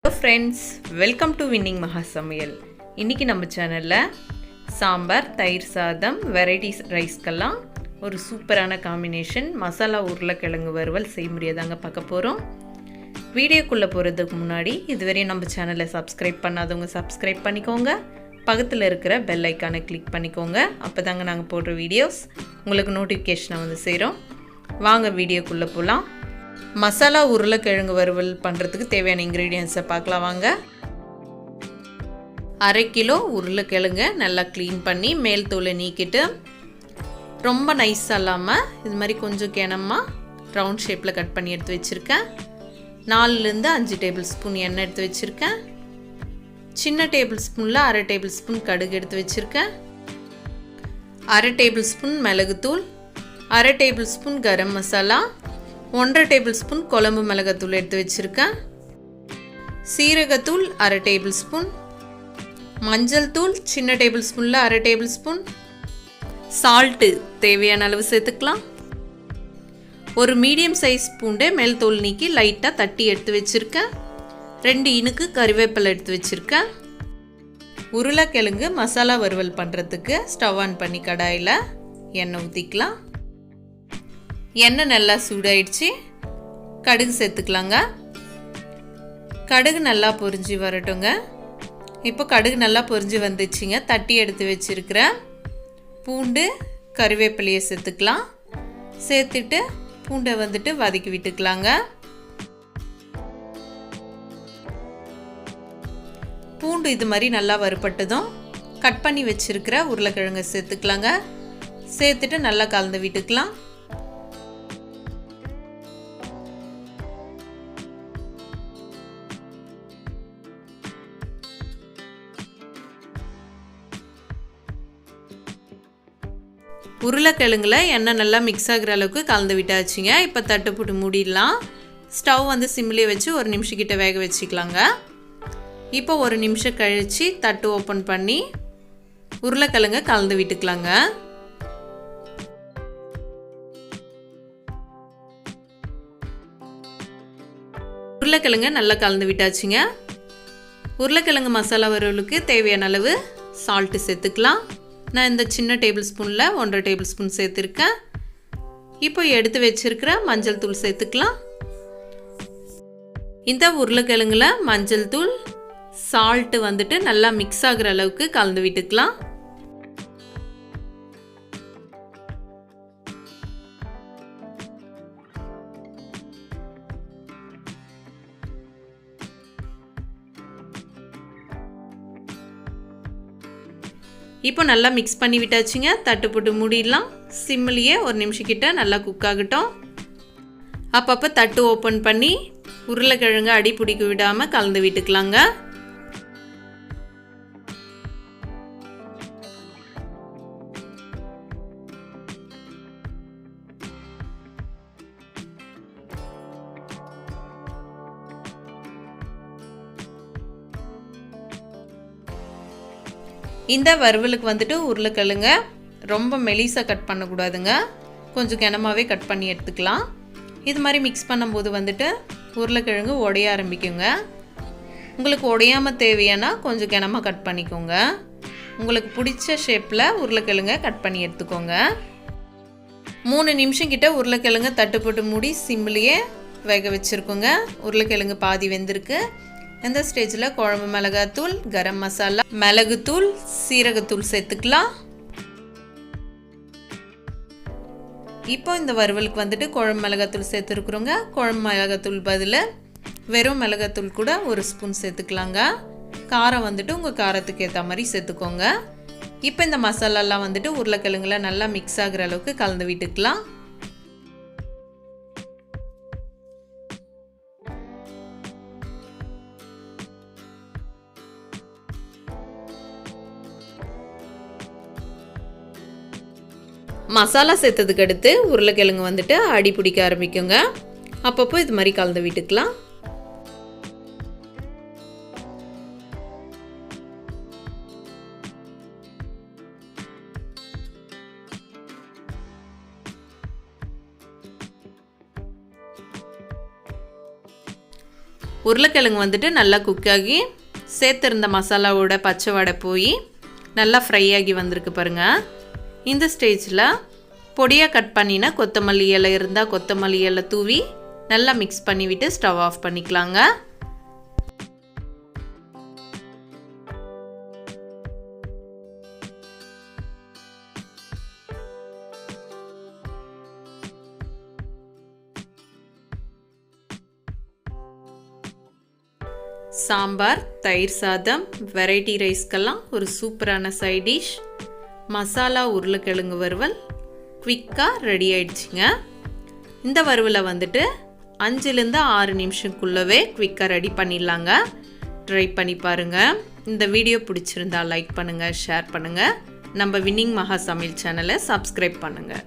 Hello friends, welcome to Winning Maha Samayal. இன்னைக்கு நம்ம சேனல்ல சாம்பார், தயிர் சாதம், வெரைட்டி ரைஸ்க்கெல்லாம் ஒரு சூப்பரான காம்பினேஷன் மசாலா உருளைக்கிழங்கு வறுவல் செய்முறையை தாங்க பார்க்க போறோம். வீடியோக்குள்ள போறதுக்கு முன்னாடி இதுவரை நம்ம சேனலை சப்ஸ்கிரைப் பண்ணாதவங்க சப்ஸ்கிரைப் பண்ணிக்கோங்க. பக்கத்துல இருக்கிற பெல் ஐகானை கிளிக் பண்ணிக்கோங்க. அப்பதாங்க நாங்க போடுற வீடியோஸ் உங்களுக்கு நோட்டிஃபிகேஷன் வந்து சேரும். வாங்க வீடியோக்குள்ள போலாம். மசாலா உருளைக்கிழங்கு வறுவல் பண்ணுறதுக்கு தேவையான இன்க்ரீடியன்ட்ஸை பார்க்கலாம் வாங்க. 1/2 கிலோ உருளைக்கிழங்கு நல்லா க்ளீன் பண்ணி மேல் தோலை நீக்கிட்டு ரொம்ப நைஸாக இல்லாமல் இது மாதிரி கொஞ்சம் கிணமாக ரவுண்ட் ஷேப்பில் கட் பண்ணி எடுத்து வச்சுருக்கேன். 4லேருந்து 5 டேபிள் ஸ்பூன் எண்ணெய் எடுத்து வச்சுருக்கேன். சின்ன டேபிள் ஸ்பூனில் 1/2 டேபிள் ஸ்பூன் கடுகு எடுத்து வச்சுருக்கேன். 1/2 டேபிள் ஸ்பூன் மிளகுத்தூள், 1/2 table spoon garam masala, 1/2 table spoon குழம்பு மிளகாத்தூள் எடுத்து வச்சுருக்கேன். சீரகத்தூள் 1/2 டேபிள் ஸ்பூன், மஞ்சள் தூள் சின்ன டேபிள் ஸ்பூனில் 1/2 டேபிள் ஸ்பூன், சால்ட்டு தேவையான அளவு சேர்த்துக்கலாம். ஒரு மீடியம் சைஸ் பூண்டை மேல் தோல் நீக்கி லைட்டாக தட்டி எடுத்து வச்சுருக்கேன். 2 இனுக்கு கறிவேப்பிலை எடுத்து வச்சுருக்கேன். உருளைக்கிழங்கு மசாலா வறுவல் பண்ணுறதுக்கு ஸ்டவ் ஆன் பண்ணி கடாயில் எண்ணெய் ஊற்றிக்கலாம். எண்ணெய் நல்லா சூடாயிடுச்சு. கடுகு சேர்த்துக்கலாங்க. கடுகு நல்லா பொரிஞ்சு வரட்டுங்க. இப்போ கடுகு நல்லா பொரிஞ்சு வந்துச்சுங்க. தட்டி எடுத்து வச்சுருக்கிற பூண்டு கறிவேப்பிலையை சேர்த்துக்கலாம். சேர்த்துட்டு பூண்டை வந்துட்டு வதக்கி விட்டுக்கலாங்க. பூண்டு இது மாதிரி நல்லா வறுபட்டதும் கட் பண்ணி வச்சுருக்கிற உருளைக்கிழங்கை சேர்த்துக்கலாங்க. சேர்த்துட்டு நல்லா கலந்து விட்டுக்கலாம். உருளைக்கிழங்குல எண்ணெய் நல்லா மிக்ஸ் ஆகிற அளவுக்கு கலந்து விட்டாச்சுங்க. இப்போ தட்டு போட்டு மூடிடலாம். ஸ்டவ் வந்து சிம்லேயே வச்சு 1 நிமிஷம் கிட்ட வேக வச்சுக்கலாங்க. இப்போ 1 நிமிஷம் கழித்து தட்டு ஓப்பன் பண்ணி உருளைக்கிழங்கை கலந்து விட்டுக்கலாங்க. உருளைக்கிழங்கை நல்லா கலந்து விட்டாச்சுங்க. உருளைக்கிழங்கு மசாலா வறுவலுக்கு தேவையான அளவு சால்ட்டு சேர்த்துக்கலாம். நான் இந்த சின்ன டேபிள் ஸ்பூனில் 1/2 டேபிள் ஸ்பூன் சேர்த்துருக்கேன். இப்போ எடுத்து வச்சிருக்கிற மஞ்சள் தூள் சேர்த்துக்கலாம். இந்த உருளைக்கிழங்குல மஞ்சள் தூள் சால்ட்டு வந்துட்டு நல்லா மிக்ஸ் ஆகிற அளவுக்கு கலந்து விட்டுக்கலாம். இப்போ நல்லா மிக்ஸ் பண்ணி விட்டாச்சுங்க. தட்டு போட்டு மூடிடலாம். சிம்மிலேயே 1 நிமிஷம் கிட்ட நல்லா குக் ஆகட்டும். அப்பப்போ தட்டு ஓப்பன் பண்ணி உருளைக்கிழங்கு அடி பிடிக்க விடாமல் கலந்து விட்டுக்கலாங்க. இந்த வறுவலுக்கு வந்துட்டு உருளைக்கிழங்க ரொம்ப மெலிசாக கட் பண்ணக்கூடாதுங்க. கொஞ்சம் கிணமாவே கட் பண்ணி எடுத்துக்கலாம். இது மாதிரி மிக்ஸ் பண்ணும்போது வந்துட்டு உருளைக்கிழங்கு உடைய ஆரம்பிக்குங்க. உங்களுக்கு உடையாமல் தேவையானா கொஞ்சம் கிணமாக கட் பண்ணிக்கோங்க. உங்களுக்கு பிடிச்ச ஷேப்பில் உருளைக்கிழங்க கட் பண்ணி எடுத்துக்கோங்க. 3 நிமிஷம் கிட்ட உருளைக்கிழங்க தட்டு போட்டு மூடி சிம்லேயே வேக வச்சுருக்கோங்க. உருளைக்கிழங்கு பாதி வெந்திருக்கு. இந்த ஸ்டேஜில் குழம்பு மிளகாத்தூள், கரம் மசாலா, மிளகுத்தூள், சீரகத்தூள் சேர்த்துக்கலாம். இப்போ இந்த வறுவலுக்கு வந்துட்டு குழம்பு மிளகாத்தூள் சேர்த்துருக்குறோங்க. குழம்பு மிளகாத்தூள் பதில் வெறும் மிளகாத்தூள் கூட 1 ஸ்பூன் சேர்த்துக்கலாங்க. காரம் வந்துட்டு உங்கள் காரத்துக்கு ஏற்ற மாதிரி சேர்த்துக்கோங்க. இப்போ இந்த மசாலாலாம் வந்துட்டு உருளைக்கிழங்குல நல்லா மிக்ஸ் ஆகிற அளவுக்கு கலந்து விட்டுக்கலாம். மசாலா சேர்த்ததுக்கு அடுத்து உருளைக்கிழங்கு வந்துட்டு அடி பிடிக்க ஆரம்பிக்குங்க. அப்பப்போ இது மாதிரி கலந்து விட்டுக்கலாம். உருளைக்கிழங்கு வந்துட்டு நல்லா குக் ஆகி சேர்த்துருந்த மசாலாவோட பச்சை வடை போய் நல்லா ஃப்ரை ஆகி வந்திருக்கு பாருங்கள். இந்த ஸ்டேஜில் பொடியாக கட் பண்ணினா கொத்தமல்லி இலை இருந்தால் கொத்தமல்லி இலை தூவி நல்லா மிக்ஸ் பண்ணிவிட்டு ஸ்டவ் ஆஃப் பண்ணிக்கலாங்க. சாம்பார், தயிர் சாதம், வெரைட்டி ரைஸ்க்கெல்லாம் ஒரு சூப்பரான சைட் டிஷ் மசாலா உருளைக்கிழங்கு வறுவல் குவிக்காக ரெடி ஆயிடுச்சுங்க. இந்த வறுவலை வந்துட்டு 5லேருந்து 6 நிமிஷத்துக்குள்ளவே குவிக்காக ரெடி பண்ணிடலாங்க. ட்ரை பண்ணி பாருங்கள். இந்த வீடியோ பிடிச்சிருந்தா லைக் பண்ணுங்கள், ஷேர் பண்ணுங்கள். நம்ம வின்னிங் மகா சமையல் சேனலை சப்ஸ்கிரைப் பண்ணுங்கள்.